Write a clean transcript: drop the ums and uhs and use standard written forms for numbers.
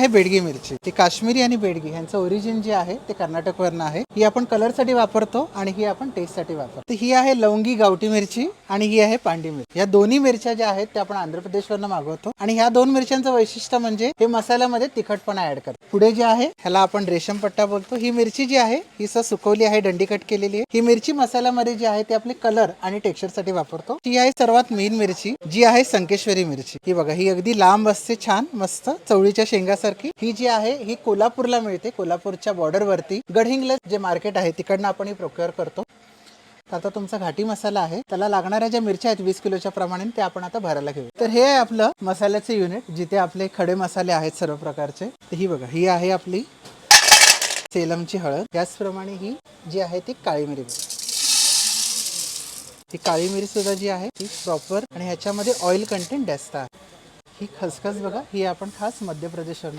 हे बेडगी मिरची, ती काश्मीरी आणि बेडगी ह्यांचं ओरिजिन जे आहे ते कर्नाटकवरनं आहे. ही आपण कलरसाठी वापरतो आणि ही आपण टेस्टसाठी वापरतो. ही आहे लवंगी गावठी मिरची आणि ही आहे पांडी मिरची. या दोन्ही मिरच्या ज्या आहेत त्या आपण आंध्र प्रदेशवरनं मागवतो आणि ह्या दोन मिरच्यांचं वैशिष्ट्य म्हणजे हे मसाल्यामध्ये तिखटपणा ऍड करतात. पुढे जे आहे ह्याला आपण रेशम पट्टा बोलतो. ही मिरची जी आहे ही सुकवली आहे, दंडी कट केलेली आहे. ही मिरची मसाल्यामध्ये जी आहे ती आपली कलर आणि टेक्स्चर साठी वापरतो. ही आहे सर्वात मेन मिरची जी आहे संकेश्वरी मिरची. ही बघा, ही अगदी लांब असते, छान मस्त चवळीच्या शेंगासारखी. ही जी आहे ही कोल्हापूरला मिळते. कोल्हापूरच्या बॉर्डर वरती गडहिंग्लज जे मार्केट आहे तिकडनं आपण ही प्रोक्युअर करतो. आता तुमचा घाटी मसाला आहे, त्याला लागणाऱ्या ज्या मिरच्या आहेत 20 किलोच्या प्रमाणे ते आपण आता भरायला घेऊ. तर हे आहे आपलं मसाल्याचे युनिट जिथे आपले खडे मसाले आहेत सर्व प्रकारचे. ही बघा, ही आहे आपली सेलमची हळद. त्याचप्रमाणे ही जी आहे ती काळी मिरी. ही काळी मिरी सुद्धा जी आहे ती प्रॉपर आणि ह्याच्यामध्ये ऑइल कंटेंट जास्त आहे. ही खसखस बघा, ही आपण खास मध्य प्रदेशवरून